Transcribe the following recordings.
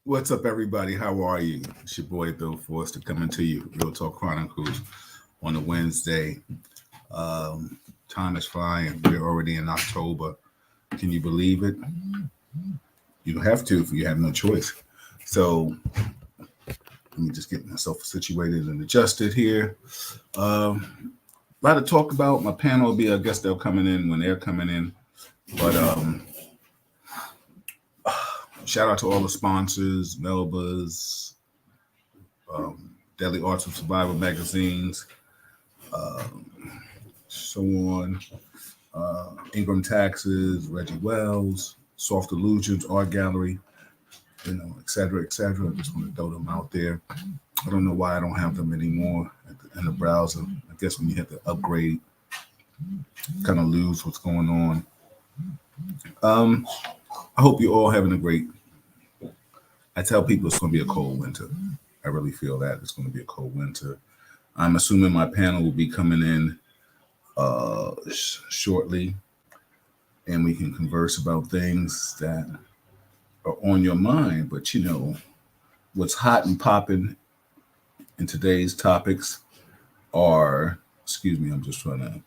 What's up, everybody? How are you? It's your boy Bill Forster coming to you, Real Talk Chronicles, on a Wednesday. Um, Time is flying. We're already in October. Can you believe it? You don't have to if you have no choice. So let me just get myself situated and adjusted here. Um, a lot to talk about. My panel will be, I guess they're coming in when they're coming in. But shout out to all the sponsors, Melba's, um, Deadly Arts of Survival magazines, um, so on. Ingram Taxes, Reggie Wells, Soft Illusions, Art Gallery, et cetera, et cetera. I just want to throw them out there. I don't know why I don't have them anymore in the browser. I guess when you hit the upgrade, kind of lose what's going on. Um, I hope you're all having a great. I tell people it's going to be a cold winter. I really feel that it's going to be a cold winter. I'm assuming my panel will be coming in shortly, and we can converse about things that are on your mind. But what's hot and popping in today's topics are. Excuse me, I'm just trying to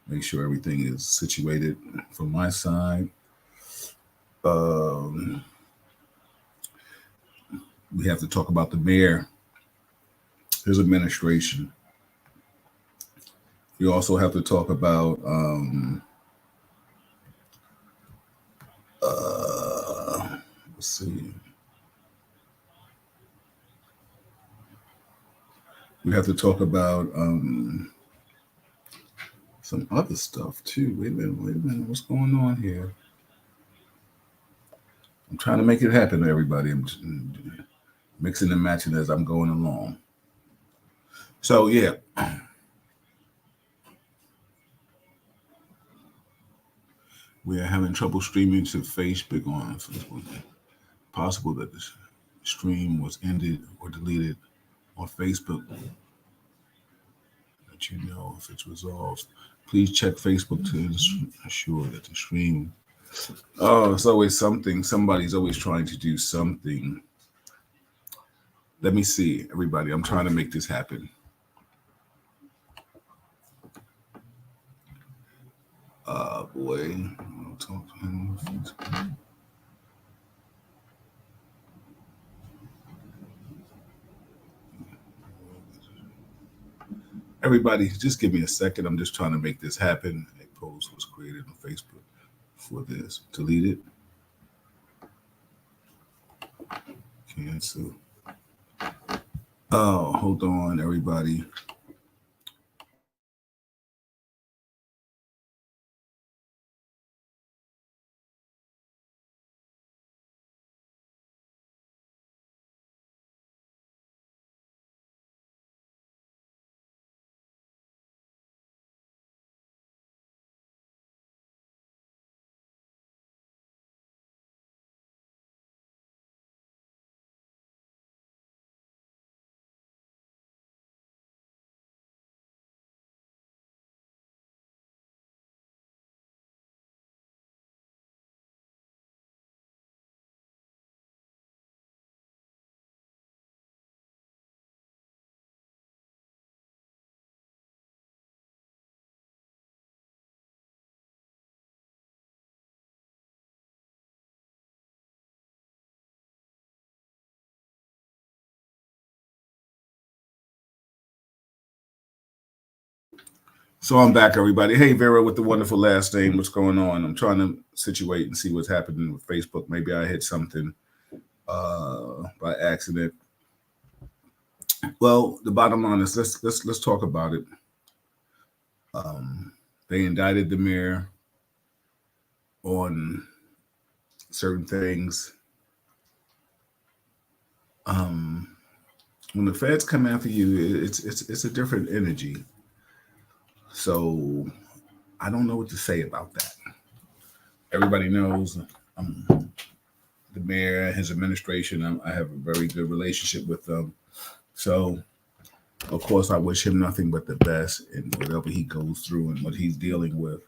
make sure everything is situated from my side. Um, we have to talk about the mayor, his administration. We also have to talk about let's see. We have to talk about some other stuff too. Wait a minute. What's going on here? I'm trying to make it happen, everybody. I'm just mixing and matching as I'm going along. So yeah, we are having trouble streaming to Facebook on Facebook. Possible that the stream was ended or deleted on Facebook. Let you know if it's resolved. Please check Facebook to ensure that the stream. Oh, it's always something. Somebody's always trying to do something. Let me see, everybody. I'm trying to make this happen. Boy. I'll talk to him on Facebook. Everybody, just give me a second. I'm just trying to make this happen. A post was created on Facebook for this. Delete it. Cancel. Oh, hold on, everybody. So I'm back, everybody. Hey, Vera, with the wonderful last name. What's going on? I'm trying to situate and see what's happening with Facebook. Maybe I hit something by accident. Well, the bottom line is let's talk about it. Um, they indicted the mayor on certain things. Um, when the feds come after you, it's a different energy. So I don't know what to say about that. Everybody knows the mayor and his administration. I have a very good relationship with them. So of course, I wish him nothing but the best in whatever he goes through and what he's dealing with.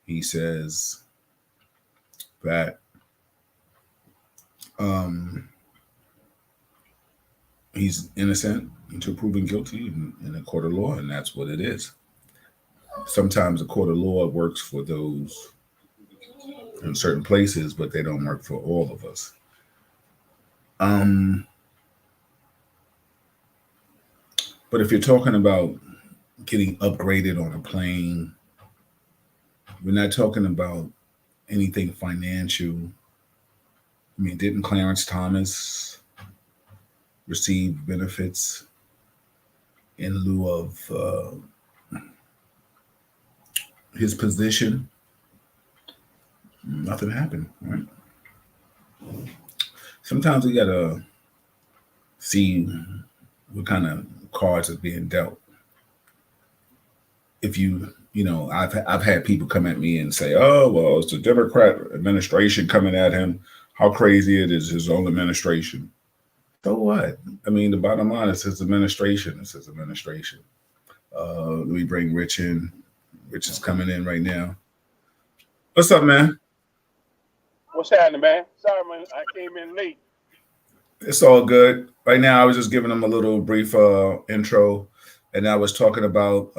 He says that um, he's innocent until proven guilty in a court of law, and that's what it is. Sometimes the court of law works for those in certain places, but they don't work for all of us. Um, but if you're talking about getting upgraded on a plane, we're not talking about anything financial. I mean, didn't Clarence Thomas receive benefits in lieu of his position? Nothing happened, right? Sometimes we gotta see what kind of cards are being dealt. If I've had people come at me and say, "Oh, well, it's the Democrat administration coming at him. How crazy it is his own administration." So what? I mean, the bottom line is his administration. It's his administration. Let me bring Rich in. Rich is coming in right now. What's up, man? What's happening, man? Sorry, man, I came in late. It's all good. Right now, I was just giving him a little brief intro, and I was talking about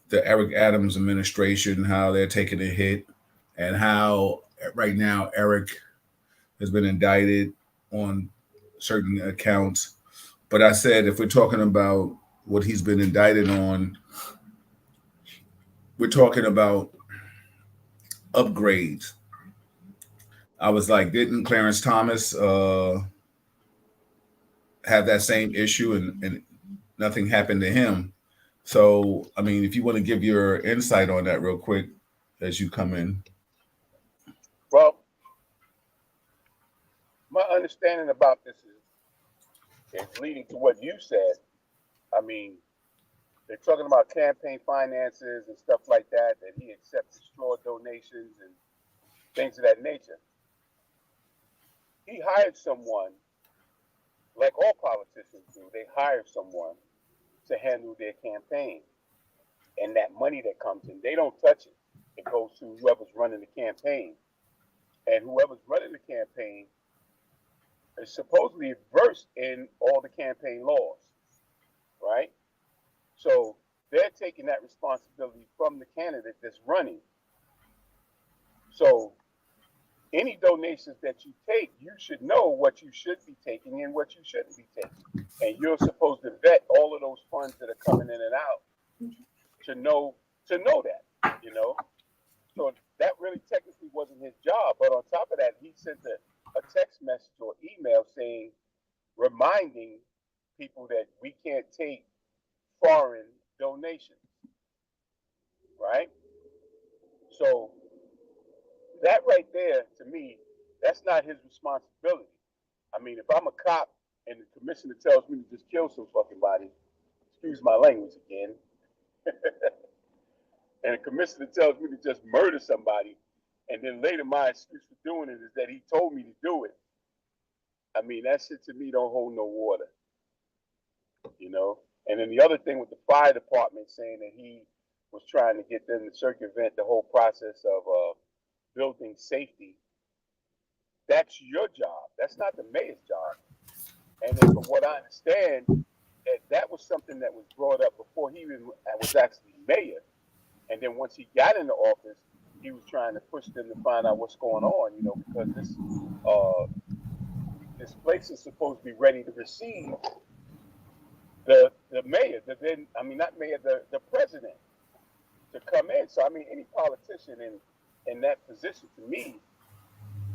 the Eric Adams administration, how they're taking a hit, and how right now Eric has been indicted on certain accounts. But I said if we're talking about what he's been indicted on, we're talking about upgrades. I was like, didn't Clarence Thomas have that same issue and nothing happened to him? So, I mean, if you want to give your insight on that real quick as you come in. Well, my understanding about this is leading to what you said. I mean, they're talking about campaign finances and stuff like that, that he accepts straw donations and things of that nature. He hired someone, like all politicians do, they hire someone to handle their campaign. And that money that comes in, they don't touch it. It goes to whoever's running the campaign. And whoever's running the campaign is supposedly versed in all the campaign laws, right? So they're taking that responsibility from the candidate that's running. So any donations that you take, you should know what you should be taking and what you shouldn't be taking. And you're supposed to vet all of those funds that are coming in and out to know that, you know. So that really technically wasn't his job. But on top of that, he sent a text message or email saying, reminding people that we can't take foreign donations, right? So that right there, to me, that's not his responsibility. I mean, if I'm a cop and the commissioner tells me to just kill some fucking body, excuse my language again, and the commissioner tells me to just murder somebody, and then later my excuse for doing it is that he told me to do it. I mean, that shit to me don't hold no water, you know? And then the other thing with the fire department saying that he was trying to get them to circumvent the whole process of building safety, that's your job. That's not the mayor's job. And then from what I understand, that was something that was brought up before he was actually mayor. And then once he got into office, he was trying to push them to find out what's going on, you know, because this place is supposed to be ready to receive the mayor, not mayor, the president to come in. So I mean, any politician in that position to me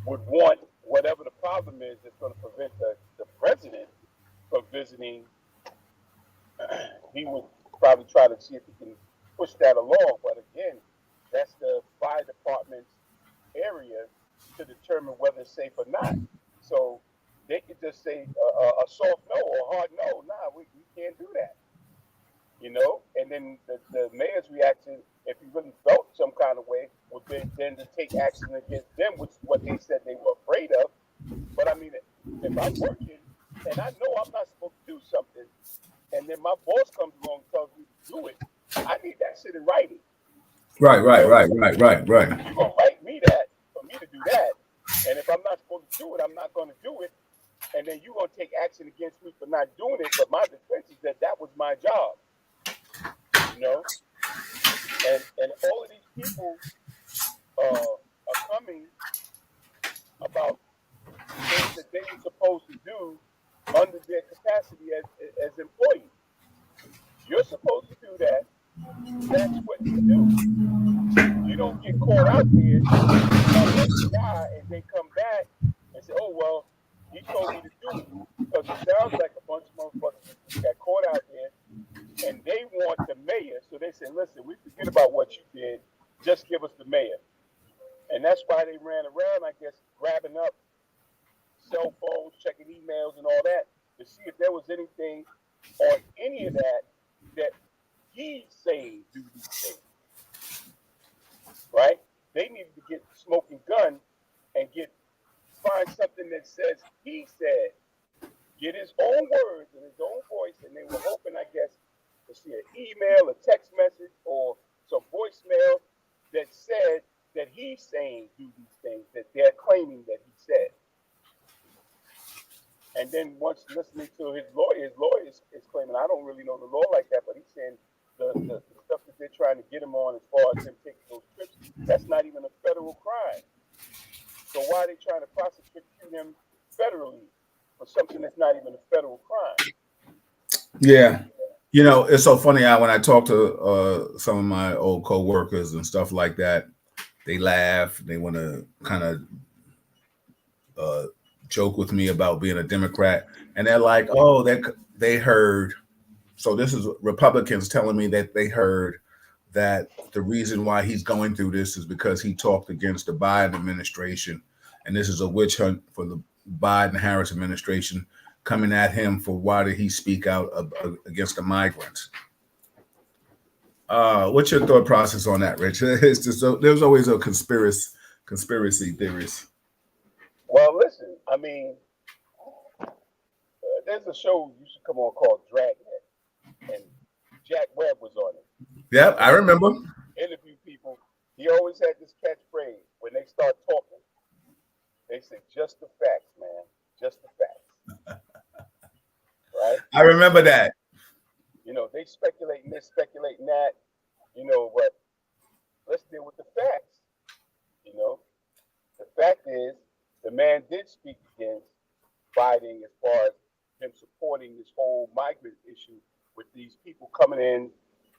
would want whatever the problem is that's going to prevent the president from visiting. He would probably try to see if he can push that along. But again, that's the fire department's area to determine whether it's safe or not. So they could just say a soft no or a hard no. Nah, we can't do that. You know? And then the mayor's reaction, if he really felt some kind of way, would be then to take action against them, which is what they said they were afraid of. But I mean, if I'm working and I know I'm not supposed to do something, and then my boss comes along and tells me to do it, I need that shit in writing. Right. You're gonna write me that for me to do that, and if I'm not supposed to do it, I'm not gonna do it. and then you're gonna take action against me for not doing it. But my defense is that was my job, you know. And all of these people are coming about things that they were supposed to do under their capacity as employees. You're supposed to do that. That's what you do. You don't get caught out there let me die and then come back and say, oh, well, he told me to do it. Because it sounds like a bunch of motherfuckers got caught out there and they want the mayor. So they said, listen, we forget about what you did. Just give us the mayor. And that's why they ran around, I guess, grabbing up cell phones, checking emails and all that to see if there was anything on any of that he's saying do these things. Right? They needed to get smoking gun and find something that says he said, get his own words in his own voice, and they were hoping, I guess, to see an email, a text message, or some voicemail that said that he's saying do these things that they're claiming that he said. And then once listening to his lawyer is claiming, I don't really know the law like that, but he's saying the stuff that they're trying to get him on as far as him taking those trips, that's not even a federal crime. So why are they trying to prosecute him federally for something that's not even a federal crime? Yeah. You know, it's so funny when I talk to some of my old co-workers and stuff like that, they laugh. They want to kind of joke with me about being a Democrat. And they're like, oh, they heard. So this is Republicans telling me that they heard that the reason why he's going through this is because he talked against the Biden administration. And this is a witch hunt for the Biden-Harris administration coming at him for why did he speak out against the migrants. What's your thought process on that, Rich? It's just there's always a conspiracy theorist. Well, listen, I mean, there's a show you should come on called Dragnet, and Jack Webb was on it. Yep, I remember. Interview people. He always had this catchphrase when they start talking. They say, just the facts, man. Just the facts. Right? I remember that. You know, they speculating this, speculating that, you know, but let's deal with the facts. You know, the fact is the man did speak against Biden as far as him supporting this whole migrant issue with these people coming in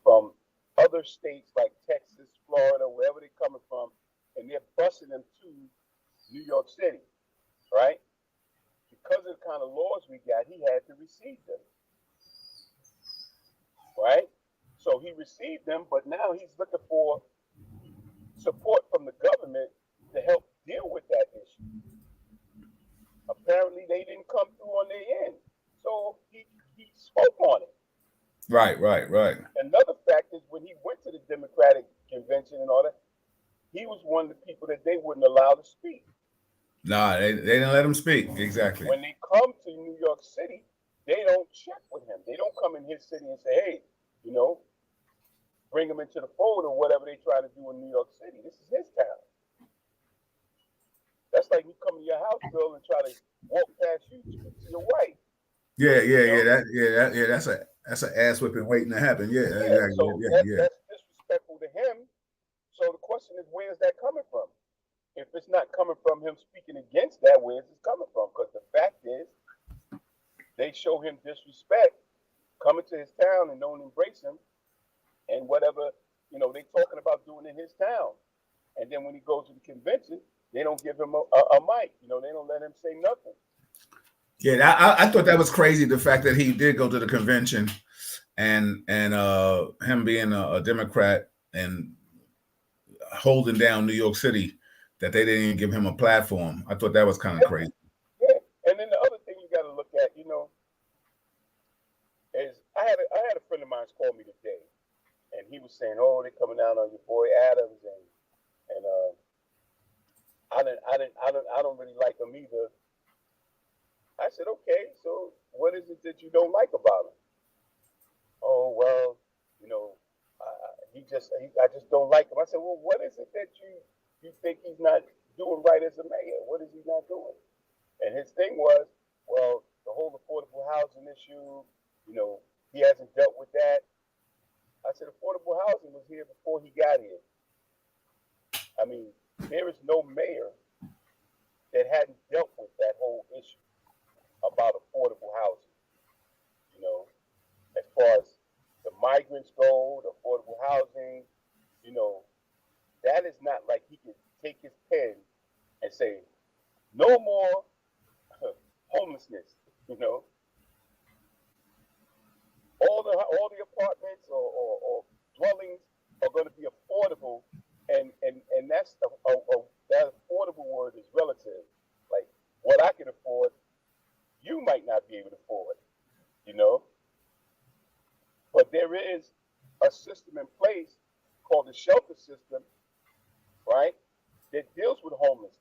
from other states like Texas, Florida, wherever they're coming from, and they're busing them to New York City, right? Because of the kind of laws we got, he had to receive them, right? So he received them, but now he's looking for support from the government to help deal with that issue. Apparently, they didn't come through on their end, so he spoke on it. Right. Another fact is when he went to the Democratic convention and all that, he was one of the people that they wouldn't allow to speak. No, they didn't let him speak. Exactly. When they come to New York City, they don't check with him. They don't come in his city and say, hey, you know, bring him into the fold or whatever they try to do in New York City. This is his town. That's like me coming to your house, Bill, and try to walk past you to your wife. Yeah. That's an ass whipping waiting to happen. Yeah, exactly. So that's disrespectful to him. So the question is, where is that coming from? If it's not coming from him speaking against that, where is it coming from? Because the fact is, they show him disrespect coming to his town and don't embrace him, and whatever they talking about doing in his town. And then when he goes to the convention, they don't give him a mic. They don't let him say nothing. Yeah, I thought that was crazy. The fact that he did go to the convention, and him being a Democrat and holding down New York City, that they didn't even give him a platform. I thought that was kind of crazy. Yeah, and then the other thing you got to look at, is I had a friend of mine call me today, and he was saying, "Oh, they're coming down on your boy Adams, and I don't really like him either." I said, "Okay, so what is it that you don't like about him?" "Oh, well, I just don't like him." I said, "Well, what is it that you think he's not doing right as a mayor? What is he not doing?" And his thing was, well, the whole affordable housing issue, he hasn't dealt with that. I said, affordable housing was here before he got here. I mean, there is no mayor that hadn't dealt with that whole issue about affordable housing. You know, as far as the migrants go, the affordable housing, you know, that is not like he can take his pen and say, no more homelessness. You know, all the apartments or dwellings are going to be affordable, and that's that affordable word is relative. Like what I can afford, you might not be able to afford. You know, but there is a system in place called the shelter system, right? That deals with homelessness.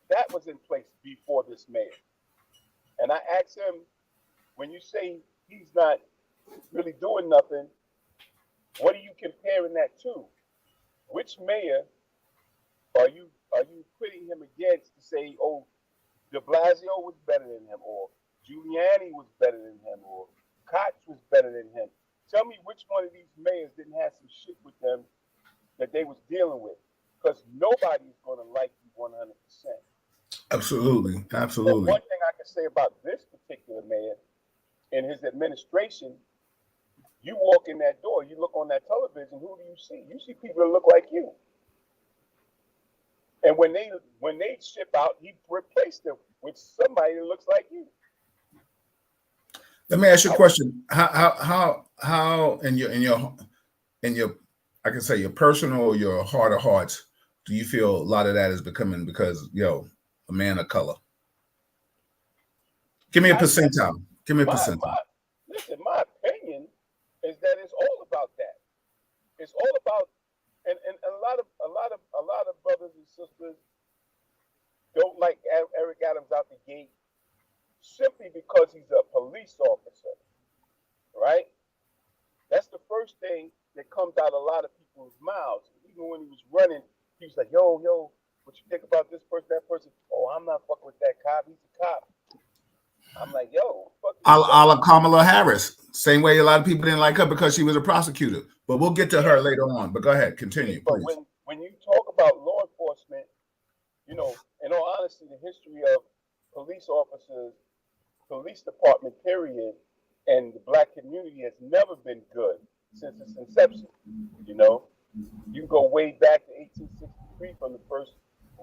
That was in place before this mayor. And I asked him, when you say he's not really doing nothing, what are you comparing that to? Which mayor are you putting him against to say, oh, De Blasio was better than him, or Giuliani was better than him, or Koch was better than him? Tell me which one of these mayors didn't have some shit with them that they was dealing with, because nobody's going to like you 100%. Absolutely, And absolutely. one thing I can say about this particular mayor and his administration, you walk in that door, you look on that television, who do you see? You see people that look like you. And when they ship out, he replaced them with somebody that looks like you. Let me ask you a question. How in your I can say your personal or your heart of hearts, do you feel a lot of that is becoming because a man of color? Give me a I guess percentile. Give me a my percentile. listen, my opinion is that it's all about that. It's all about, and a lot of brothers and sisters don't like Eric Adams out the gate simply because he's a police officer, right? That's the first thing that comes out of a lot of people's mouths. Even when he was running, he was like, yo, what you think about this person, that person? Oh, I'm not fucking with that cop. He's a cop. I'm like, yo, what the fuck are you A talking la Kamala Harris. Same way a lot of people didn't like her because she was a prosecutor. But we'll get to about? her later on. But go ahead, Yeah, continue, but please. when you talk about law enforcement, in all honesty, the history of police officers, police department, period, and the black community has never been good since its inception. You know, you go way back to 1863 from the first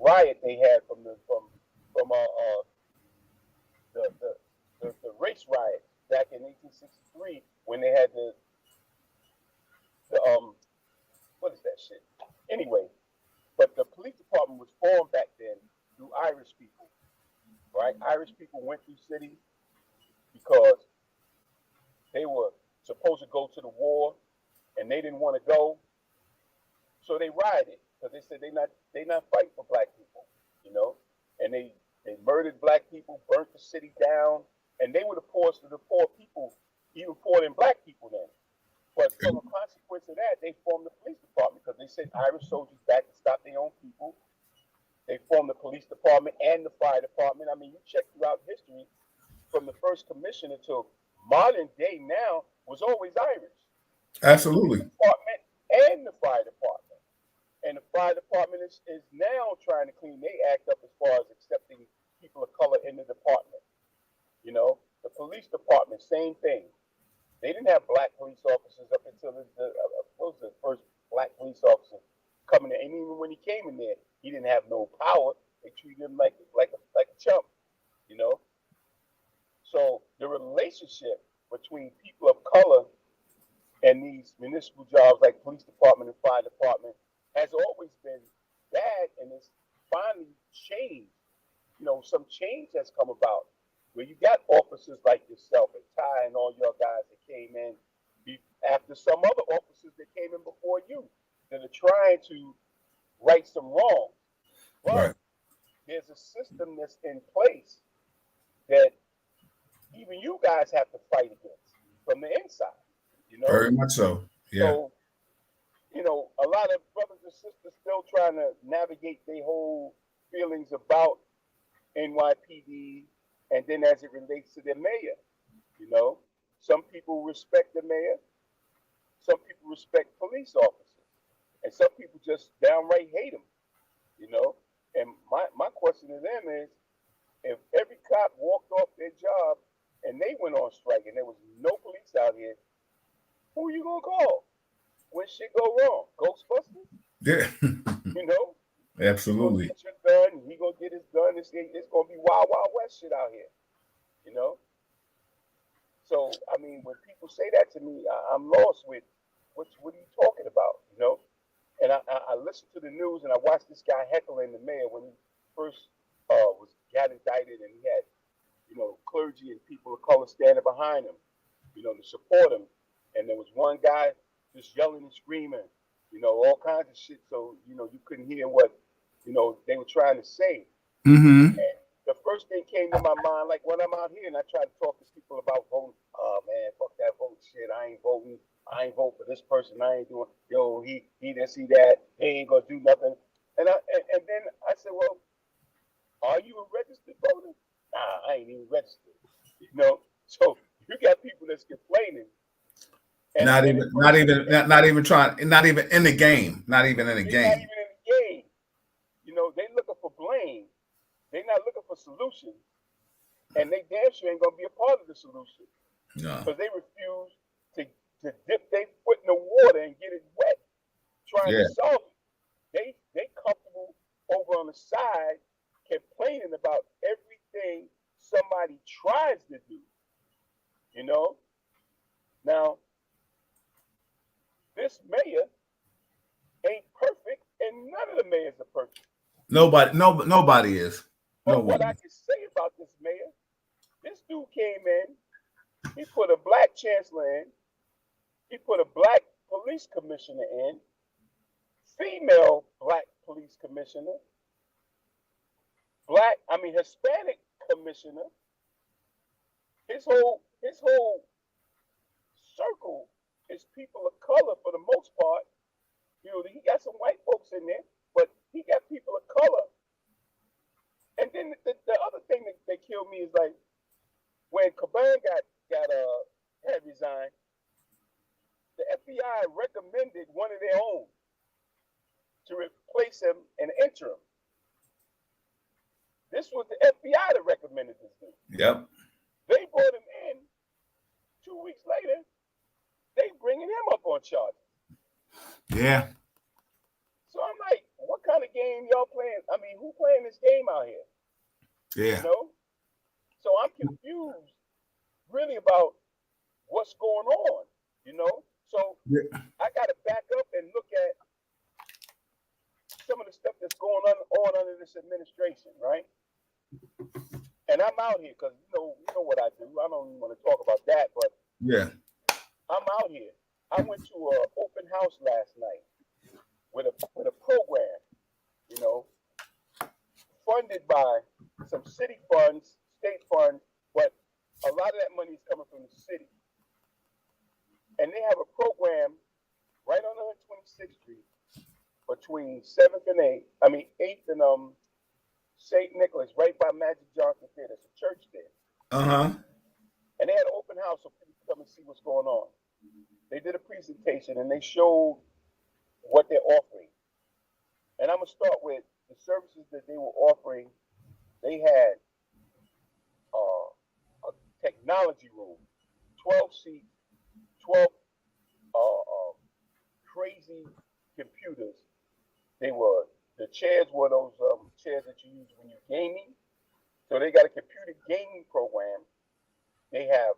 riot they had from the, the the race riot back in 1863 when they had the what is that shit? Anyway, but the police department was formed back then through Irish people, right? Irish people went through cities because they were supposed to go to the war and they didn't want to go, so they rioted because they said they not fighting for black people, you know, and they murdered black people, burnt the city down, and they were the poorest of the poor people, even poorer than black people then. But Okay. from a consequence of that, they formed the police department because they sent Irish soldiers back to stop their own people. They formed the police department and the fire department. I mean, you check throughout history, from the first commission until modern day now, was always Irish. The police Absolutely. department and the fire department. And the fire department is now trying to clean their act up as far as accepting people of color in the department. The police department, same thing. They didn't have black police officers up until what was the first black police officer coming in. And even when he came in there, he didn't have no power. They treated him like a chump, you know. So the relationship between people of color and these municipal jobs like police department and fire department has always been bad, and it's finally changed. Some change has come about where you got officers like yourself and Ty and all your guys that came in after some other officers that came in before you that are trying to right some wrongs. Right. But there's a system that's in place that even you guys have to fight against from the inside, you know? Very much so. Yeah. So, a lot of brothers and sisters still trying to navigate their whole feelings about NYPD And then as it relates to the mayor, you know, some people respect the mayor, some people respect police officers, and some people just downright hate them, you know. And my question to them is, if every cop walked off their job and they went on strike and there was no police out here, who are you gonna call when shit go wrong? Ghostbusters? Yeah. You know? You gonna Absolutely. get your gun, he gonna get his gun, it's gonna be wild, wild west shit out here, you know? So I mean, when people say that to me, I'm lost with what are you talking about, you know? And I listened to the news and I watched this guy heckling the mayor when he first got indicted, and he had, you know, clergy and people of color standing behind him, you know, to support him. And there was one guy just yelling and screaming, you know, all kinds of shit. So, you know, you couldn't hear what, you know, they were trying to say. Mm-hmm. And the first thing came to my mind, like when I'm out here and I try to talk to people about voting, oh man, fuck that vote shit. I ain't voting. I ain't vote for this person. I ain't doing, yo, he didn't see that. He ain't gonna do nothing. And then I said, well, are you a registered voter? Nah, I ain't even registered. You know, so you got people that's complaining, Not and even, it not first even, not even trying, not even in the game, not even in the they're not game. even in the game. You know, they looking for blame. They're not looking for solutions, and they damn sure ain't gonna be a part of the solution No. because they refuse to dip their foot in the water and get it wet trying to Yeah. solve it. They comfortable over on the side complaining about everything somebody tries to do. You know? Now, this mayor ain't perfect, and none of the mayors are perfect. Nobody, nobody is. No But what one I is. can say about this mayor, this dude came in, he put a black chancellor in, he put a black police commissioner in, female black police commissioner, Hispanic commissioner. His whole circle is people of color for the most part. You know, he got some white folks in there, but he got people of color. And then the other thing that killed me is like when Caban had resigned, the FBI recommended one of their own to replace him and interim. This was the FBI that recommended this dude. Yep. They brought him in. 2 weeks later, they bringing him up on charges. Yeah. So I'm like, what kind of game y'all playing? I mean, who playing this game out here? Yeah. You know? So I'm confused really about what's going on, you know? So Yeah. I got to back up and look at some of the stuff that's going on under this administration, right? And I'm out here because you know what I do. I don't even want to talk about that, but Yeah. I'm out here. I went to an open house last night with a program, you know, funded by some city funds, state funds, but a lot of that money is coming from the city. And they have a program right on 126th Street between 7th and 8th and St. Nicholas, right by Magic Johnson Theater. There's a church there. Uh-huh. And they had an open house so people could come and see what's going on. They did a presentation and they showed what they're offering. And I'm going to start with the services that they were offering. They had a technology room, 12 seats, 12 crazy computers. The chairs were those chairs that you use when you're gaming. So they got a computer gaming program. They have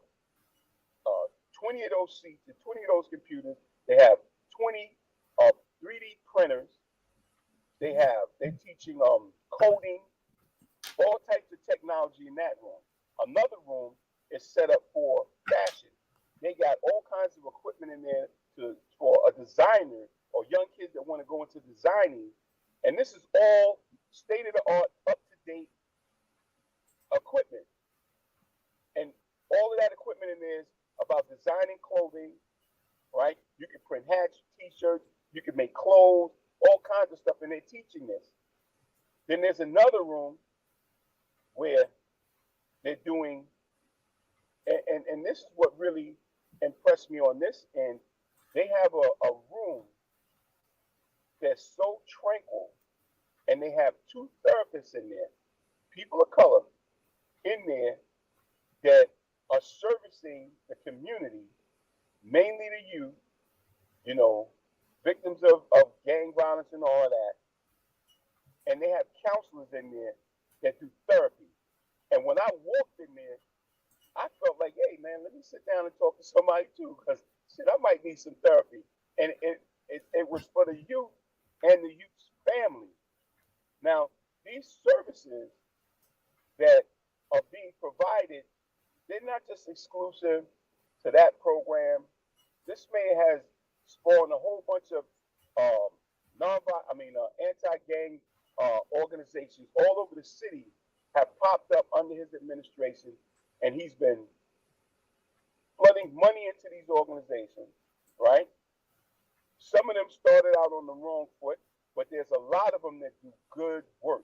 20 of those seats and 20 of those computers. They have 20 3D printers. They're teaching coding, all types of technology in that room. Another room is set up for fashion. They got all kinds of equipment in there for a designer or young kids that want to go into designing. And this is all state of the art, up to date equipment. And all of that equipment in there is about designing clothing, right? You can print hats, t-shirts, you can make clothes, all kinds of stuff, and they're teaching this. Then there's another room where they're doing, and this is what really impressed me on this end. They have a room that's so tranquil, and they have two therapists in there, people of color in there that are servicing the community, mainly the youth, you know, victims of gang violence and all of that. And they have counselors in there that do therapy. And when I walked in there, I felt like, hey man, let me sit down and talk to somebody too, because shit, I might need some therapy. And it was for the youth and the youth's family. Now, these services that are being provided, they're not just exclusive to that program. This man has spawned a whole bunch of anti-gang organizations all over the city have popped up under his administration, and he's been flooding money into these organizations, right? Some of them started out on the wrong foot, but there's a lot of them that do good work.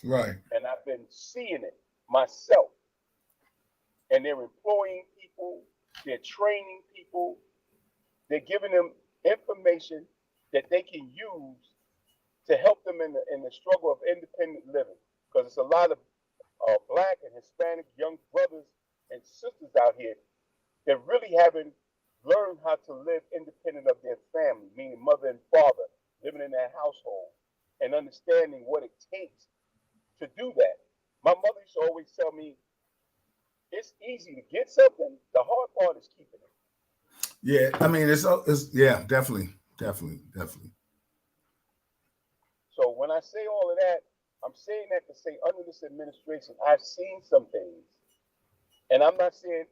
Right. And I've been seeing it myself. And they're employing people, they're training people, they're giving them information that they can use to help them in the struggle of independent living. Because it's a lot of Black and Hispanic young brothers and sisters out here that really haven't learned how to live independent of their family, meaning mother and father, living in their household and understanding what it takes to do that. My mother used to always tell me, it's easy to get something. The hard part is keeping it. Yeah, I mean, it's yeah, definitely. So when I say all of that, I'm saying that to say under this administration, I've seen some things, and I'm not saying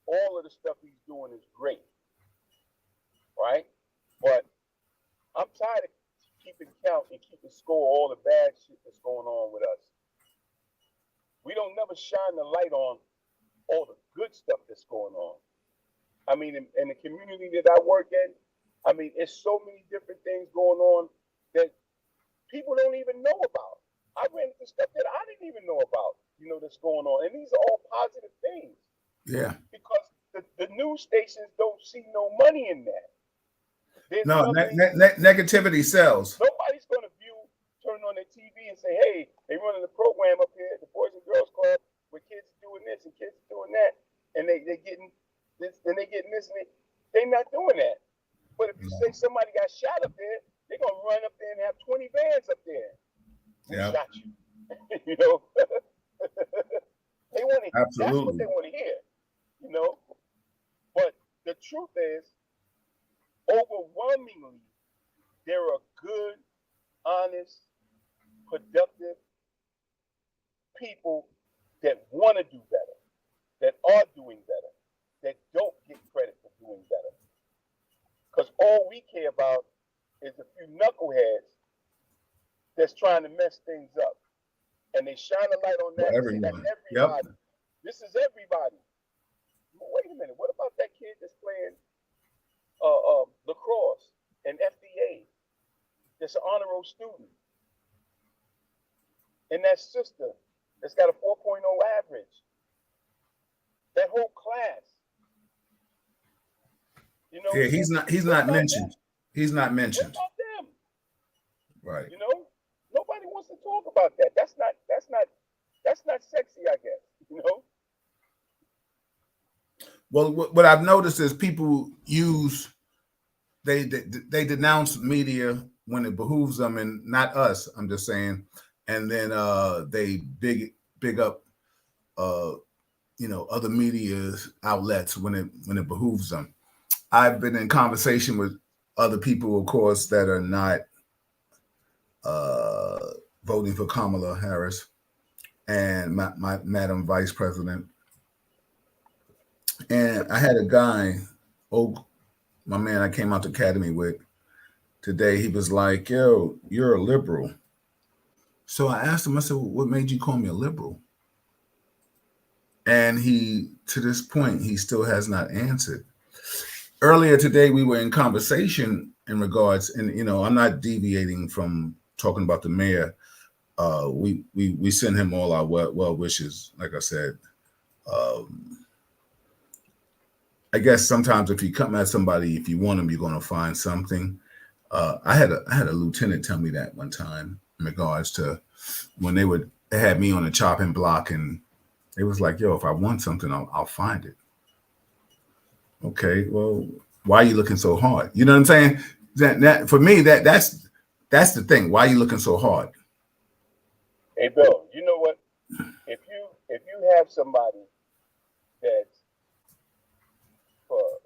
all of the stuff he's doing is great, right? But I'm tired of keeping count and keeping score of all the bad shit that's going on with us. We don't never shine the light on all the good stuff that's going on. I mean, in the community that I work in, I mean, it's so many different things going on that people don't even know about. I ran into stuff that I didn't even know about, that's going on. And these are all positive things. Yeah. Because the news stations don't see no money in that. There's no, negativity sells. Nobody's going to turn on their TV and say, hey, they running a program up here at the Boys and Girls Club where kids are doing this and kids are doing that. And they're getting this and they're getting this. And they're not doing that. But if you say somebody got shot up there, they're going to run up there and have 20 vans up there. Who shot you? They want to. Absolutely. That's what they want to hear. But the truth is, overwhelmingly, there are good, honest, productive people that want to do better, that are doing better, that don't get credit for doing better. Because all we care about is a few knuckleheads that's trying to mess things up. And they shine a light on that. Everyone. Everybody. Yep. This is everybody. Wait a minute. What about that kid that's playing lacrosse and FDA? That's an honor roll student. And that sister that's got a 4.0 average. That whole class. Yeah, he's not mentioned. Them? He's not mentioned. What about them? Right. Nobody wants to talk about that. That's not sexy, I guess. Well, what I've noticed is people they denounce media when it behooves them, and not us. I'm just saying, and then they big up other media outlets when it behooves them. I've been in conversation with other people, of course, that are not voting for Kamala Harris and my Madam Vice President. And I had a guy, my man I came out to Academy with today, he was like, yo, you're a liberal. So I asked him, I said, well, what made you call me a liberal? And he, to this point, he still has not answered. Earlier today, we were in conversation in regards, and I'm not deviating from talking about the mayor. We send him all our well wishes, like I said. Um, I guess sometimes if you come at somebody, if you want them, you're going to find something. I had a lieutenant tell me that one time in regards to when they had me on a chopping block, and it was like, yo, if I want something, I'll find it. Okay, well, why are you looking so hard? You know what I'm saying? That for me, that's the thing. Why are you looking so hard? Hey, Bill, you know what? If you have somebody that's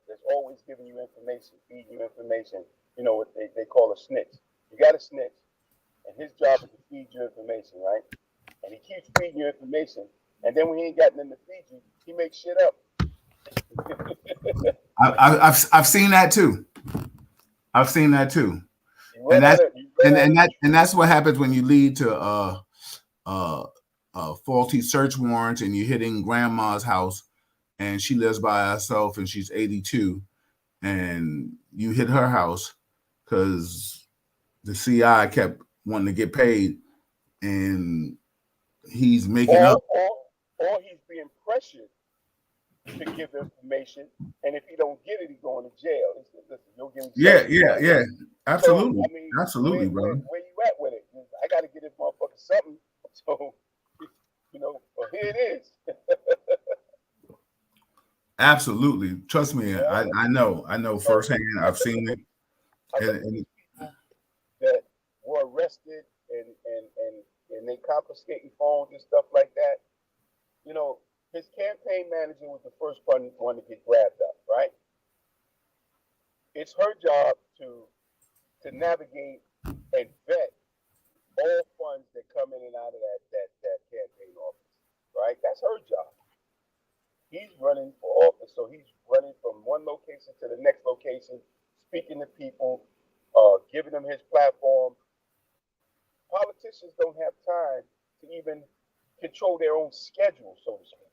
that's always giving you information, feeding you information, you know what they call a snitch. You got a snitch, and his job is to feed you information, right? And he keeps feeding you information, and then when he ain't got nothing to feed you, he makes shit up. I've seen that too. I've seen that too, You and run that's out of you run out of the and truth. that's what happens when you lead to uh, faulty search warrants and you're hitting grandma's house and she lives by herself and she's 82 and you hit her house because the CI kept wanting to get paid and he's making Or up. or or he's being pressured to give information, and if he don't get it, he's going to jail. He said, "Listen, you'll give him Yeah, something, yeah, right?" yeah. So Absolutely. I mean, Absolutely, brother. where you at with it? I got to get this motherfucker something. So well, here it is. Absolutely. Trust me, Yeah. I know So firsthand. I I've look seen at it. these, I look at And these people that were arrested and they confiscating phones and stuff like that. You know, his campaign manager was the first one to get grabbed up, right? It's her job to navigate and vet all funds that come in and out of that campaign office, right? That's her job. He's running for office, so he's running from one location to the next location, speaking to people, giving them his platform. Politicians don't have time to even control their own schedule, so to speak.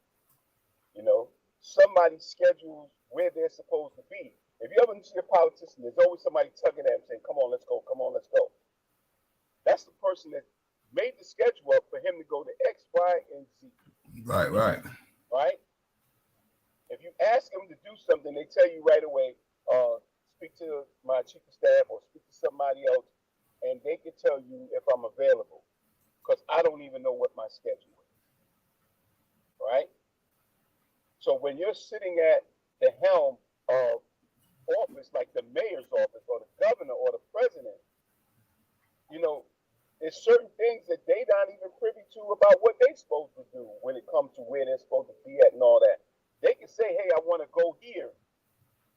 You know, somebody schedules where they're supposed to be. If you ever see a politician, there's always somebody tugging at him saying, "Come on, let's go. Come on, let's go." That's the person that made the schedule up for him to go to X, Y, and Z. right, right. Right? If you ask them to do something, they tell you right away, speak to my chief of staff or speak to somebody else, and they can tell you if I'm available. Because I don't even know what my schedule is. Right? So when you're sitting at the helm of office, like the mayor's office or the governor or the president, you know, there's certain things that they not even privy to about what they're supposed to do when it comes to where they're supposed to be at and all that. They can say, "Hey, I want to go here,"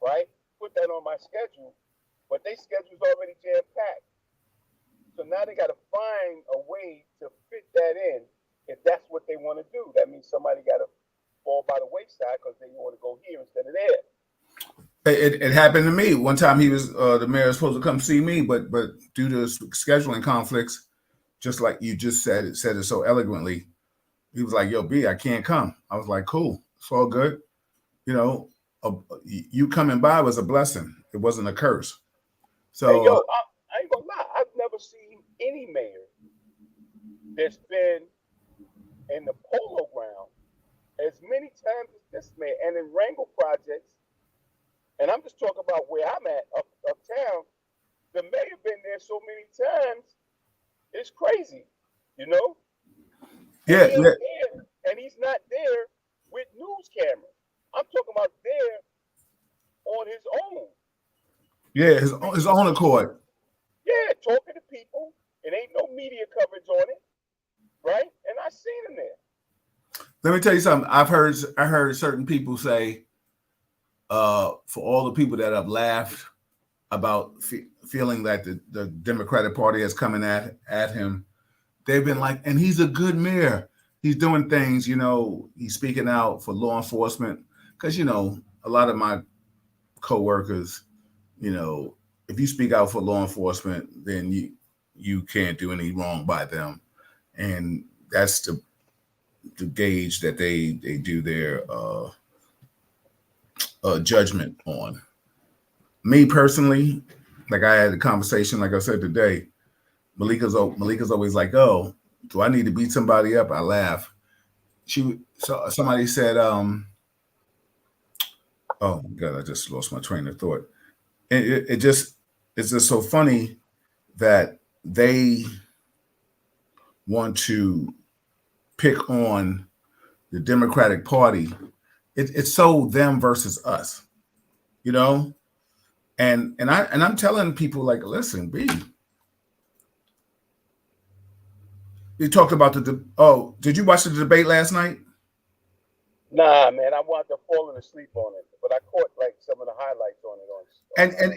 right? Put that on my schedule, but their schedule's already jam packed. So now they got to find a way to fit that in if that's what they want to do. That means somebody got to fall by the wayside because they want to go here instead of there. It happened to me one time. He was the mayor was supposed to come see me, but due to scheduling conflicts, just like you just said it so eloquently, he was like, "Yo, B, I can't come." I was like, "Cool, it's all good." You know, uh, you coming by was a blessing. It wasn't a curse. Hey, So yo, I ain't gonna lie. I've never seen any mayor that's been in the polo ground as many times as this man and in Wrangle projects. And I'm just talking about where I'm at uptown. The mayor been there so many times, it's crazy, you know. And yeah, he yeah, ain't there, and he's not there with news cameras. I'm talking about there on his own, yeah. His speaking to own people. accord. Yeah, talking to people. It ain't no media coverage on it, right? And I seen him there. Let me tell you something. I heard certain people say, for all the people that have laughed about feeling that the Democratic Party is coming at him, they've been like, and he's a good mayor. He's doing things, he's speaking out for law enforcement. Because, a lot of my coworkers, you know, if you speak out for law enforcement, then you can't do any wrong by them. And that's the gauge that they do their judgment on. Me personally, like I had a conversation, like I said today, Malika's always like, "Oh, do I need to beat somebody up?" I laugh. So somebody said, oh God, I just lost my train of thought. It just it's just so funny that they want to pick on the Democratic Party. It's so them versus us, you know. And I'm telling people like, listen, we talked about oh, did you watch the debate last night? Nah, man, I wound up falling asleep on it, but I caught like some of the highlights on it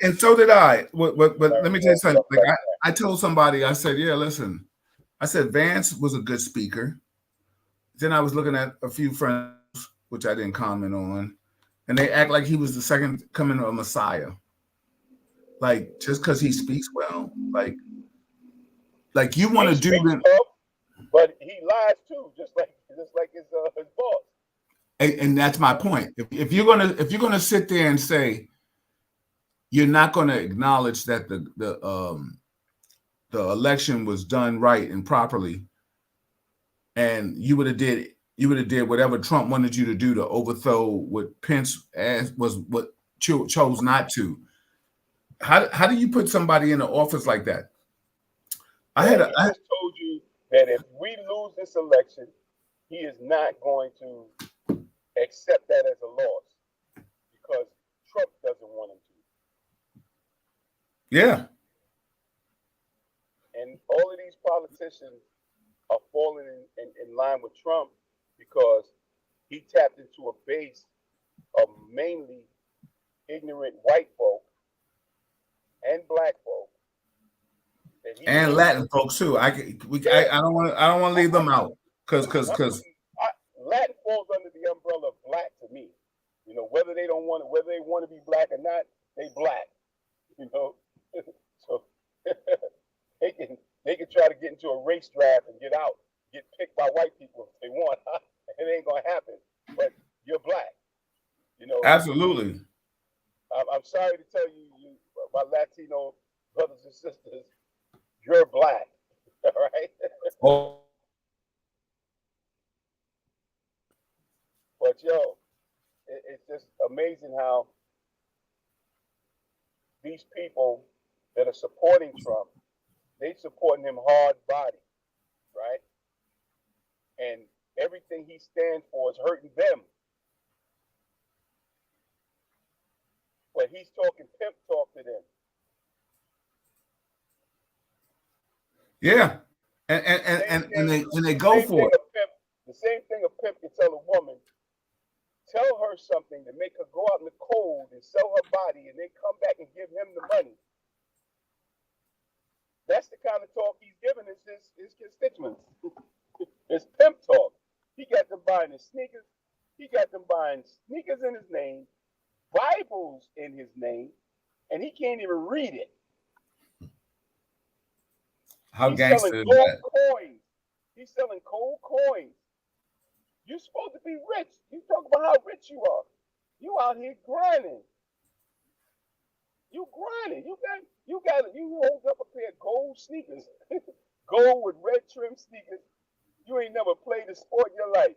And so did I. But let me tell you and something. stuff Like like that. I told somebody, I said, yeah, listen, I said Vance was a good speaker. Then I was looking at a few friends, which I didn't comment on, and they act like he was the second coming of a Messiah. Like just because he speaks well, like you want He to do speaks the, tough, but he lies too, just like his boss. and that's my point. If you're gonna sit there and say you're not going to acknowledge that the election was done right and properly, and you would have did whatever Trump wanted you to do to overthrow what Pence as was what chose not to. How do you put somebody in an office like that? I Well, had he just told you that if we lose this election, he is not going to accept that as a loss because Trump doesn't want him to. yeah, And all of these politicians are falling in line with Trump because he tapped into a base of mainly ignorant white folk and black folk that he and can't. Latin folks too. Yeah, I don't want to leave them out because I mean, Latin falls under the umbrella of black to me. You know, whether they don't want it, whether they want to be black or not, they black. You know, so they can they can try to get into a race draft and get out, get picked by white people if they want. It ain't gonna happen. But you're black. You know, absolutely. I'm sorry to tell you, my Latino brothers and sisters, you're black. All right. Oh, But yo, it's just amazing how these people that are supporting Trump, they supporting him hard body, right? And everything he stands for is hurting them. But he's talking pimp talk to them. yeah, The same and thing, they the go same thing for it. a pimp, the same thing a pimp can tell a woman, tell her something to make her go out in the cold and sell her body and then come back and give him the money. That's the kind of talk he's giving his constituents. It's pimp talk. He got them buying his sneakers. He got them buying sneakers in his name, Bibles in his name, and he can't even read it. How He's selling gangster is gold that? coins. He's selling gold coins. You're supposed to be rich. You talk about how rich you are. You out here grinding. You grinding. You hold up a pair of gold sneakers, gold with red trim sneakers. You ain't never played a sport in your life.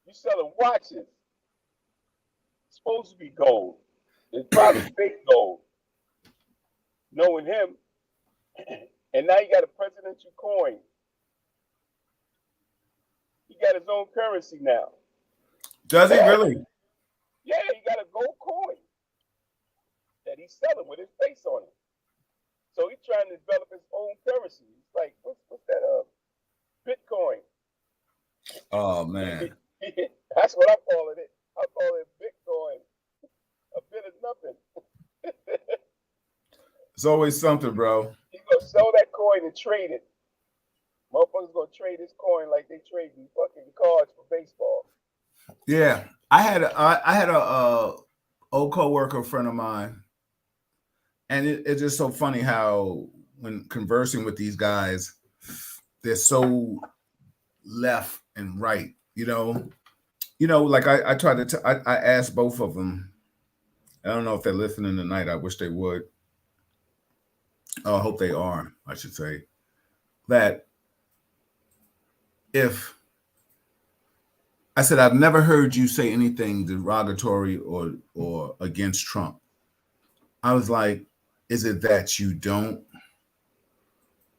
You selling watches. It's supposed to be gold. It's probably fake gold. Knowing him, and now you got a presidential coin. He got his own currency now. Does he really? Yeah, he got a gold coin that he's selling with his face on it. So he's trying to develop his own currency. It's like what's that? Bitcoin. Oh man, That's what I'm calling it. I call it Bitcoin. A bit of nothing. it's always something, bro. He's gonna sell that coin and trade it. Motherfuckers gonna trade this coin like they trading fucking cards for baseball. Yeah, I had a old coworker friend of mine, and it's just so funny how when conversing with these guys, they're so left and right. Like I tried to I asked both of them. I don't know if they're listening tonight. I wish they would. I hope they are. I should say that if I said, I've never heard you say anything derogatory or against Trump. I was like, is it that you don't?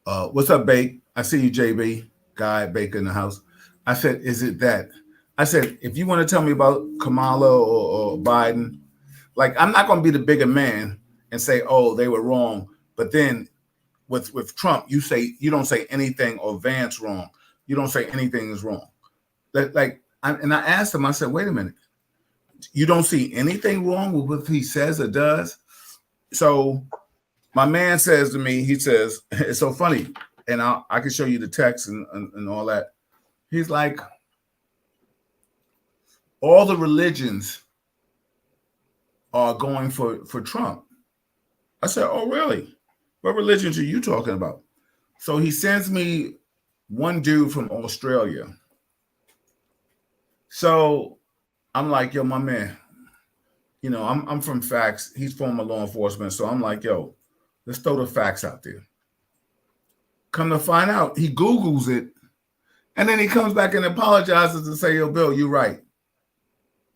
What's up, Bake? I see you, JB, Guy Baker in the house. I said, is it that? I said, if you want to tell me about Kamala or Biden, like I'm not going to be the bigger man and say, oh, they were wrong. But then with Trump, you don't say anything or Vance wrong. You don't say anything is wrong. And I asked him, I said, wait a minute, you don't see anything wrong with what he says or does? So my man says to me, he says, it's so funny, and I can show you the text and all that. He's like, all the religions are going for Trump. I said, oh, really? What religions are you talking about? So he sends me one dude from Australia. So I'm like, yo, my man, I'm from facts. He's former law enforcement. So I'm like, yo, let's throw the facts out there. Come to find out, he Googles it, and then he comes back and apologizes and say, yo, Bill, you're right.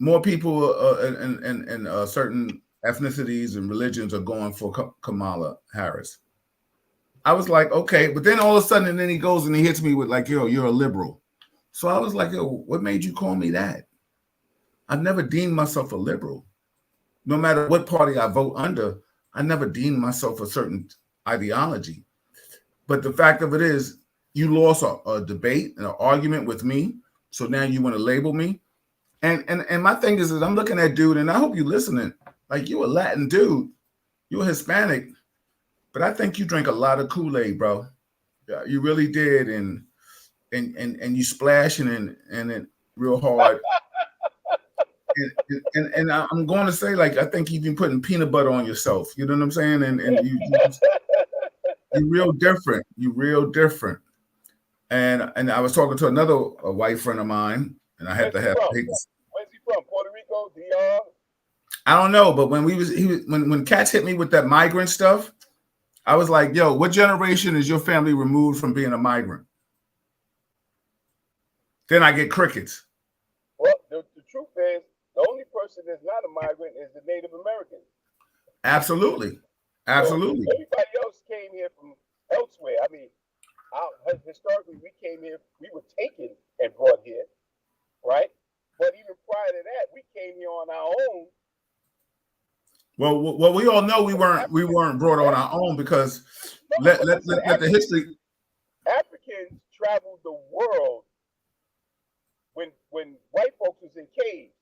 More people in certain ethnicities and religions are going for Kamala Harris. I was like, okay. But then all of a sudden, and then he goes and he hits me with like, yo, you're a liberal. So I was like, yo, what made you call me that? I've never deemed myself a liberal. No matter what party I vote under, I never deemed myself a certain ideology. But the fact of it is, you lost a debate and an argument with me. So now you want to label me. And my thing is I'm looking at dude, and I hope you're listening. Like, you a Latin dude, you a Hispanic, but I think you drank a lot of Kool-Aid, bro. Yeah, you really did, and you splashing in it real hard. And I'm going to say, like, I think you've been putting peanut butter on yourself. You know what I'm saying? And you're real different. You're real different. And I was talking to another white friend of mine, and I had to have. Where's he from? Puerto Rico, DR? I don't know, but when Cats hit me with that migrant stuff, I was like, yo, what generation is your family removed from being a migrant? Then I get crickets. Well, the truth is, the only person that's not a migrant is the Native Americans. Absolutely. Absolutely. So everybody else came here from elsewhere. I mean, historically, we came here, we were taken and brought here, right? But even prior to that, we came here on our own. Well, we all know we weren't brought on our own, because let the history. Africans traveled the world when white folks was in caves.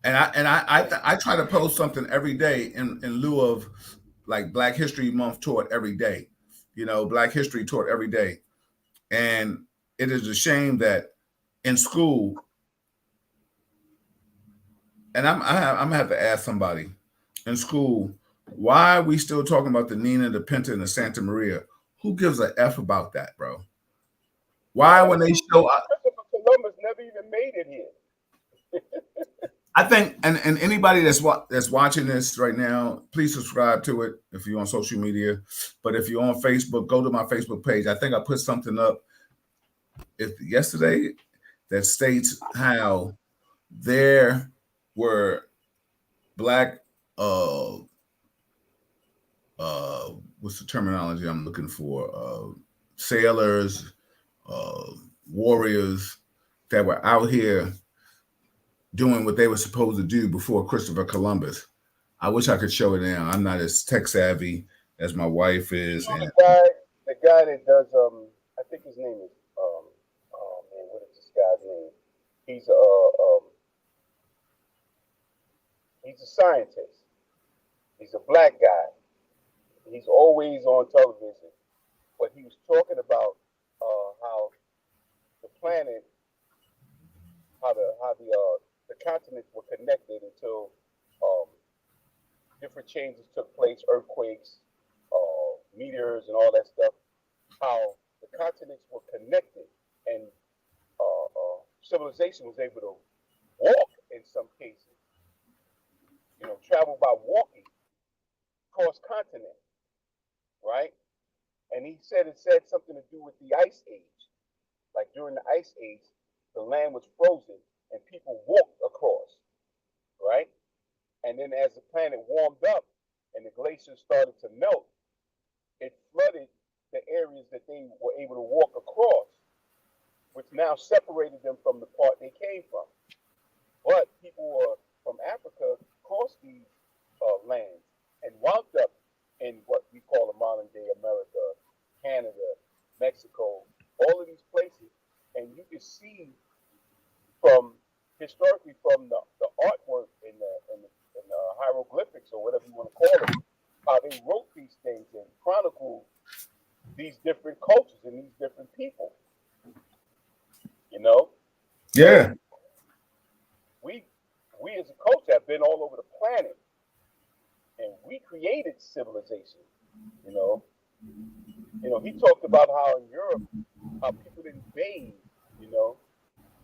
And I try to post something every day in lieu of like Black History Month taught every day, Black History taught every day, and it is a shame that in school. And I'm gonna have to ask somebody in school, why are we still talking about the Nina, the Pinta, and the Santa Maria? Who gives a F about that, bro? Why, when they show up, Christopher Columbus never even made it here. I think, and anybody that's watching this right now, please subscribe to it if you're on social media. But if you're on Facebook, go to my Facebook page. I think I put something up yesterday that states how there were Black what's the terminology I'm looking for? Sailors, warriors that were out here doing what they were supposed to do before Christopher Columbus. I wish I could show it now. I'm not as tech savvy as my wife is. And the guy that does I think his name is oh man, what is this guy's name? He's a scientist. He's a black guy. He's always on television, but he was talking about how the planet, how the continents were connected until different changes took place, earthquakes, meteors, and all that stuff. How the continents were connected, and civilization was able to walk in some cases. Travel by walking cross continent, right? And he said it said something to do with the ice age, like during the ice age, the land was frozen and people walked across, right? And then as the planet warmed up and the glaciers started to melt, it flooded the areas that they were able to walk across, which now separated them from the part they came from. But people from Africa crossed these lands and wound up in what we call the modern day America, Canada, Mexico, all of these places. And you can see from historically from the artwork in the hieroglyphics or whatever you want to call it, how they wrote these things and chronicled these different cultures and these different people. You know? Yeah. We as a culture have been all over the planet, and we created civilization. You know, he talked about how in Europe, how people didn't bathe, you know,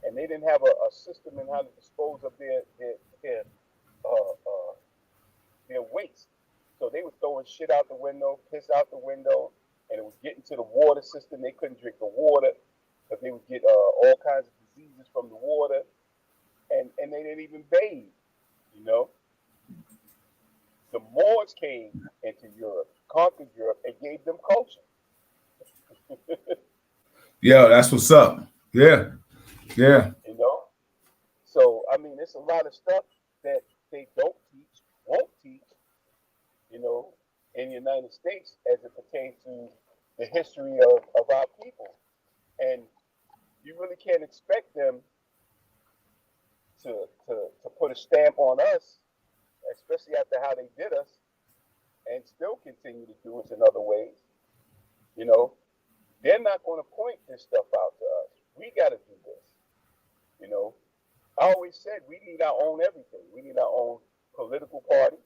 and they didn't have a system in how to dispose of uh, uh, their waste. So they were throwing shit out the window, piss out the window, and it was getting to the water system. They couldn't drink the water because they would get all kinds of diseases from the water, and they didn't even bathe. You know, the Moors came into Europe, conquered Europe, and gave them culture. Yeah, that's what's up. Yeah. Yeah. You know, so I mean, it's a lot of stuff that they don't teach, won't teach. You know, in the United States as it pertains to the history of our people, and you really can't expect them to put a stamp on us, especially after how they did us, and still continue to do us in other ways. You know, they're not going to point this stuff out to us. We got to do this. You know, I always said we need our own everything. We need our own political party.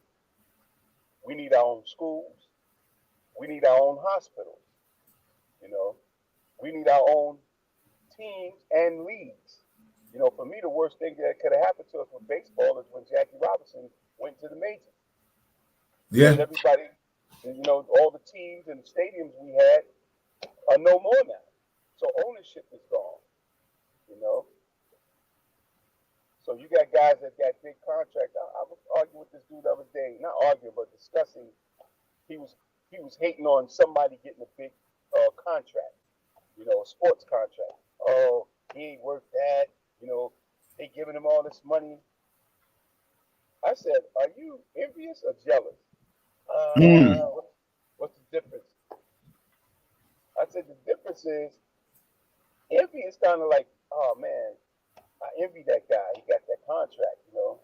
We need our own schools. We need our own hospitals. You know, we need our own teams and leagues. You know, for me, the worst thing that could have happened to us with baseball is when Jackie Robinson went to the majors. Because Yeah. everybody, you know, all the teams and the stadiums we had are no more now. So ownership is gone, you know. So you got guys that got big contracts. I was arguing with this dude the other day, not arguing, but discussing. He was he was hating on somebody getting a big contract, you know, a sports contract. Oh, he ain't worth that. You know, they giving him all this money. I said, are you envious or jealous? Mm. What's the difference? I said the difference is envy is kind of like, oh man, I envy that guy. He got that contract, you know.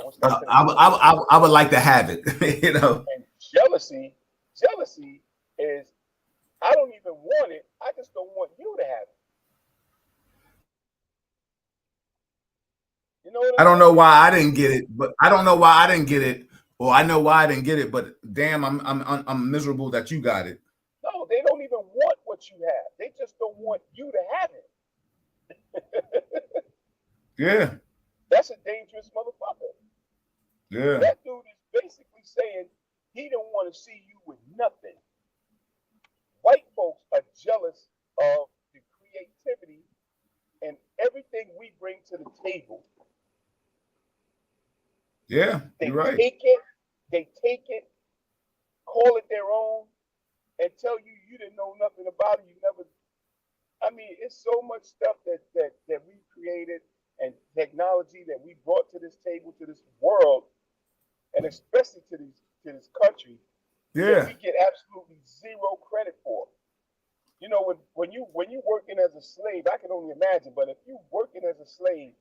I wish that could have been me. I would like to have it. You know. And jealousy is I don't even want it. I just don't want you to have it. You know what I I'm don't know saying? why I didn't get it, but I don't know why I didn't get it, or I know why I didn't get it. But damn, I'm miserable that you got it. No, they don't even want what you have. They just don't want you to have it. Yeah. That's a dangerous motherfucker. Yeah. That dude is basically saying he don't want to see you with nothing. White folks are jealous of the creativity and everything we bring to the table. Yeah. They You're right. take it, call it their own, and tell you you didn't know nothing about it. You never. I mean, it's so much stuff that we created and technology that we brought to this table, to this world, and especially to this country that Yeah. we get absolutely zero credit for. You know, when you working as a slave, I can only imagine. But if you working as a slave,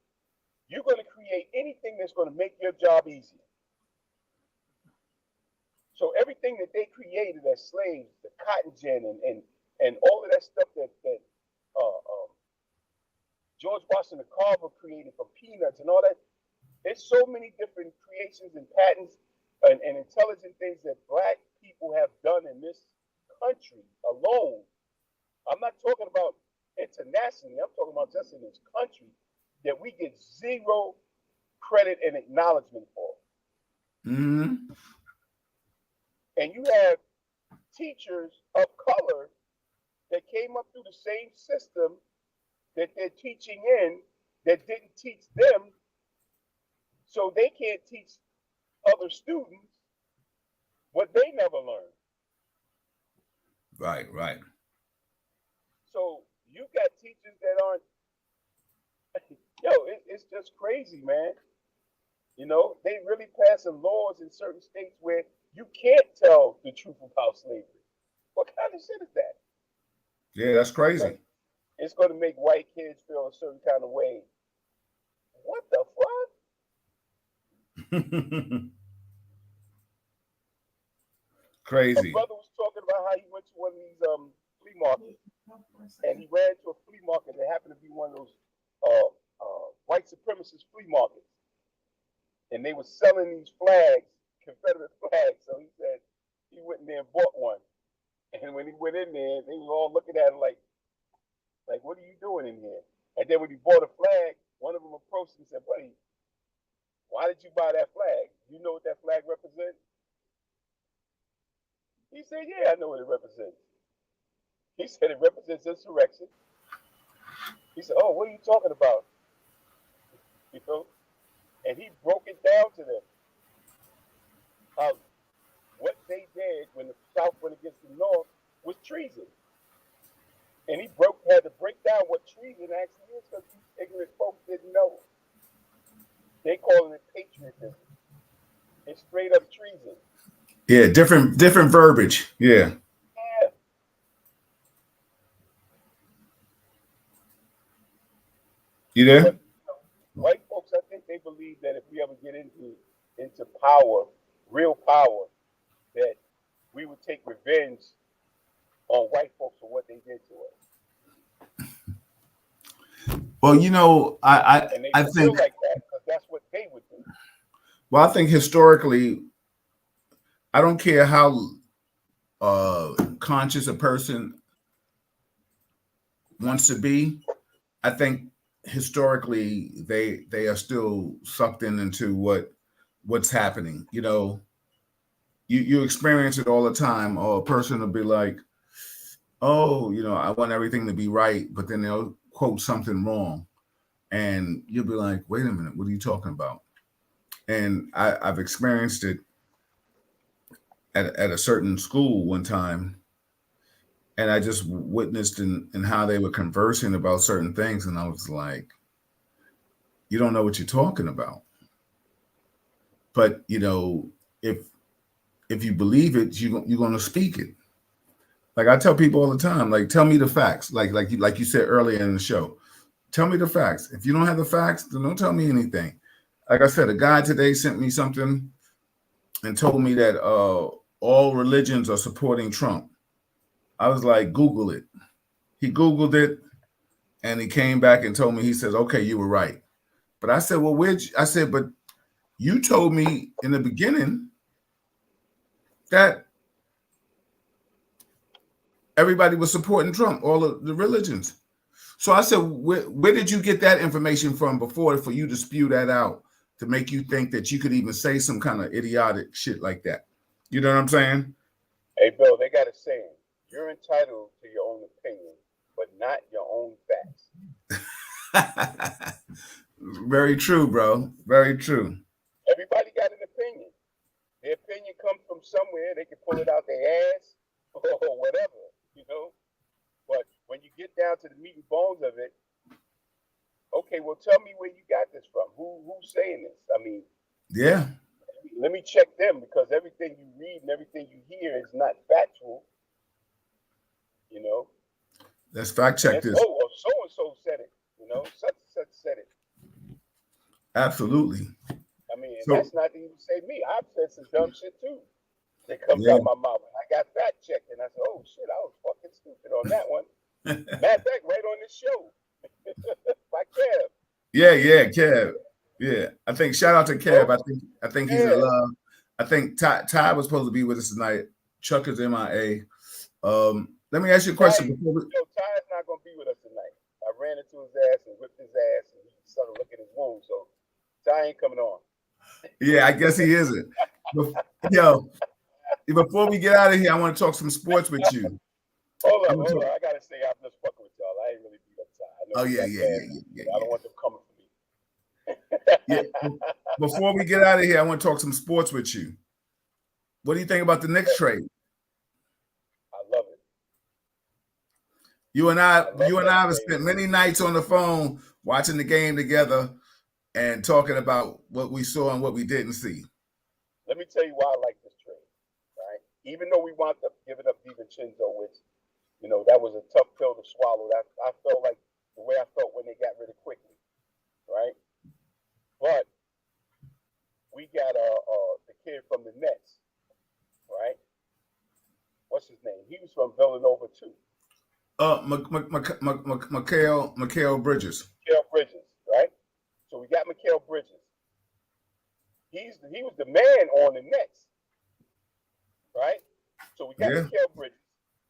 you're going to create anything that's going to make your job easier. So everything that they created as slaves, the cotton gin and all of that stuff that George Washington Carver created from peanuts and all that, there's so many different creations and patents and intelligent things that black people have done in this country alone. I'm not talking about internationally. I'm talking about just in this country that we get zero credit and acknowledgement for. Mm-hmm. And you have teachers of color that came up through the same system that they're teaching in that didn't teach them, so they can't teach other students what they never learned. Right, right. So you got teachers that aren't, yo, it's just crazy, man. You know, they really passing laws in certain states where you can't tell the truth about slavery. What kind of shit is that? Yeah, that's crazy. It's going to make white kids feel a certain kind of way. What the fuck? A Crazy. brother was talking about how he went to one of these flea markets, and he ran to a flea market that happened to be one of those white supremacist flea markets, and they were selling these flags, Confederate flags. So he said he went in there and bought one, and when he went in there, they were all looking at him like, what are you doing in here? And then when he bought a flag, one of them approached him and said, buddy, why did you buy that flag? You know what that flag represents? He said, yeah, I know what it represents. He said it represents insurrection. He said, oh, what are you talking about? You know? And he broke it down to them. How what they did when the South went against the North was treason. And he had to break down what treason actually is because these ignorant folks didn't know. They calling it patriotism. It's straight up treason. Yeah, different verbiage. Yeah. Yeah. You there? But, white folks, I think they believe that if we ever get into power, real power, that we would take revenge on white folks for what they did to us. Well, you know, I think feel like that because that's what they would do. Well, I think historically, I don't care how conscious a person wants to be. I think historically they are still sucked into what's happening. You know, you experience it all the time. Or a person will be like, "Oh, you know, I want everything to be right," but then they'll quote something wrong, and you'll be like, "Wait a minute, what are you talking about?" And I've experienced it at a certain school one time, and I just witnessed in how they were conversing about certain things, and I was like, "You don't know what you're talking about." But you know, if you believe it, you're going to speak it. Like I tell people all the time, like tell me the facts. Like you said earlier in the show, tell me the facts. If you don't have the facts, then don't tell me anything. Like I said, a guy today sent me something and told me that all religions are supporting Trump. I was like, Google it. He Googled it and he came back and told me, he says, okay, you were right. But I said, well, I said, but you told me in the beginning that everybody was supporting Trump, all of the religions. So I said, where did you get that information from before for you to spew that out to make you think that you could even say some kind of idiotic shit like that? You know what I'm saying? Hey, Bill, they got a saying: you're entitled to your own opinion, but not your own facts. Very true, bro. Very true. Everybody got an opinion. Their opinion comes from somewhere. They can pull it out their ass or whatever, you know. But when you get down to the meat and bones of it, okay, well, tell me where you got this from. Who's saying this? I mean, yeah. Let me check them because everything you read and everything you hear is not factual. You know. Let's fact check this. Oh, well, so and so said it. You know, such and such said it. Absolutely. I mean, that's not to even say me. I've said some dumb shit too. That comes out my mouth. And I got fact checked and I said, oh shit, I was fucking stupid on that one. Matter of fact, right on this show. By Kev. Yeah, Kev. Yeah. I think shout out to Kev. I think he's in love. I think Ty was supposed to be with us tonight. Chuck is MIA. Let me ask you a question. Ty's not gonna be with us tonight. I ran into his ass and whipped his ass and he started looking at his wound. So Ty ain't coming on. Yeah, I guess he isn't. Yo, before we get out of here, I want to talk some sports with you. Hold on. I gotta say I'm just fucking with y'all. I ain't really beat up Ty. I Oh yeah. I don't want them coming for me. Yeah. Before we get out of here, I want to talk some sports with you. What do you think about the Knicks trade? I love it. You and I have spent many nights on the phone watching the game together and talking about what we saw and what we didn't see. Let me tell you why I like this trade. Right? Even though we wound up giving up DiVincenzo, which that was a tough pill to swallow. That I felt like the way I felt when they got rid of Quickly, right? But we got the kid from the Nets, right? What's his name? He was from Villanova too. Mikal Bridges. Mikal Bridges, right? So we got Mikal Bridges. He was the man on the Nets, right? So we got Mikal Bridges.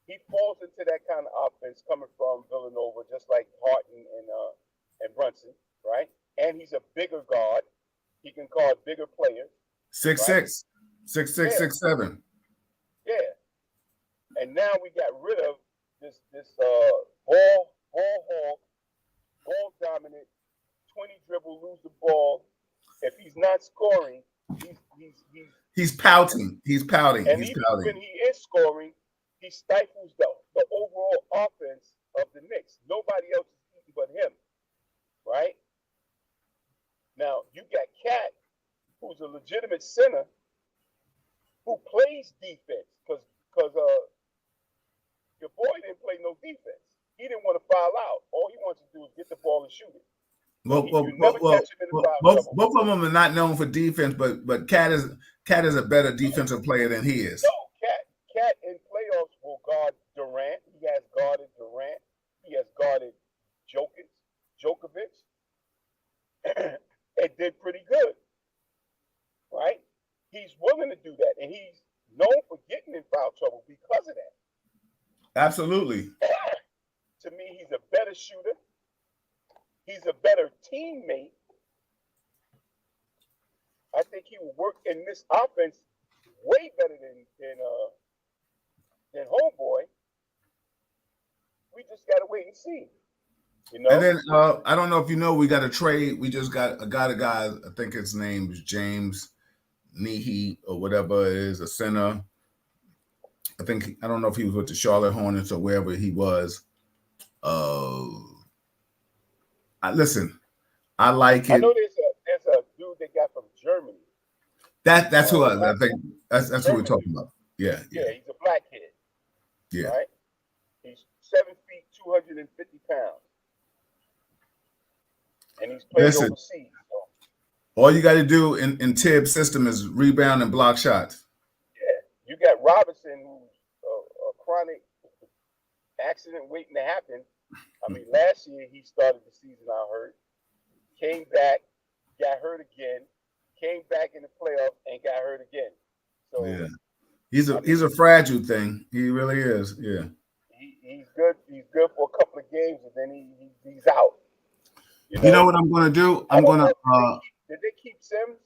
He falls into that kind of offense coming from Villanova, just like Harton and Brunson, right? And he's a bigger guard. He can guard bigger players. 6'6", 6'7". Yeah. And now we got rid of this ball hog, ball dominant, 20 dribble, lose the ball. If he's not scoring, he's pouting. He's pouting. And he's even pouting. when he is scoring, he stifles the overall offense of the Knicks. Nobody else is eating but him, right? Now, you got Cat, who's a legitimate center, who plays defense, because your boy didn't play no defense. He didn't want to foul out. All he wants to do is get the ball and shoot it. Both of them are not known for defense, but Cat is a better defensive player than he is. No, Cat in playoffs will guard Durant. He has guarded Durant. He has guarded Djokovic. It did pretty good, right? He's willing to do that, and he's known for getting in foul trouble because of that. Absolutely. To me, he's a better shooter. He's a better teammate. I think he will work in this offense way better than Homeboy. We just gotta wait and see. And then I don't know if you know, we got a trade. We just got a guy. I think his name is James Nehe or whatever it is, a center. I don't know if he was with the Charlotte Hornets or wherever he was. Listen, I like it. I know there's a dude they got from Germany. That's who I think that's who we're talking about. Yeah, he's a black kid. Yeah, right. He's 7 feet, 250 pounds, and he's played overseas. So. All you got to do in Tibbs' system is rebound and block shots. Yeah, you got Robinson, who's a chronic accident waiting to happen. I mean, last year he started the season out hurt, came back, got hurt again, came back in the playoffs and got hurt again. So yeah, he's a fragile thing. He really is. Yeah, he's good. He's good for a couple of games, and then he's out. You know what I'm going to do? I'm going to. Did they keep Sims?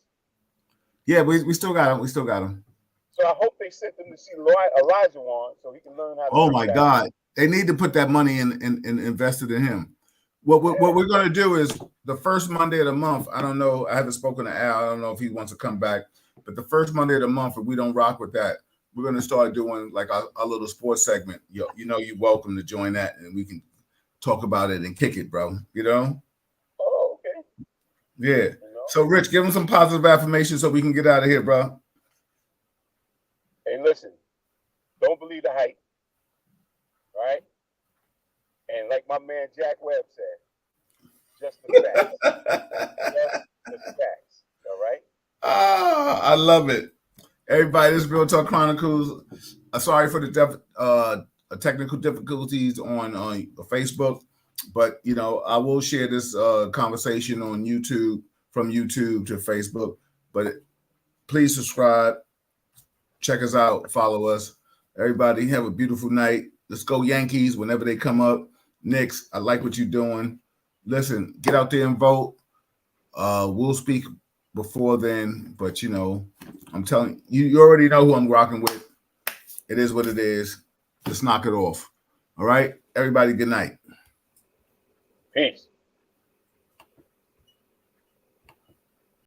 Yeah, we still got him. We still got him. So I hope they sent him to see Elijah Wan so he can learn how to. Oh my God. They need to put that money in and invest it in him. What we're going to do is the first Monday of the month. I don't know. I haven't spoken to Al. I don't know if he wants to come back. But the first Monday of the month, if we don't rock with that, we're going to start doing like our little sports segment. You're welcome to join that, and we can talk about it and kick it, bro. Oh, okay. Yeah. So, Rich, give him some positive affirmation so we can get out of here, bro. Hey, listen. Don't believe the hype. Right? And like my man Jack Webb said, just the facts. Just the facts. All right? I love it. Everybody, this is Real Talk Chronicles. Sorry for the technical difficulties on Facebook, but I will share this conversation on YouTube, from YouTube to Facebook. But please subscribe, check us out, follow us. Everybody have a beautiful night. Let's go Yankees whenever they come up. Knicks, I like what you're doing. Listen, get out there and vote. We'll speak before then, but I'm telling you, you already know who I'm rocking with. It is what it is. Let's knock it off. All right, everybody, good night. Peace.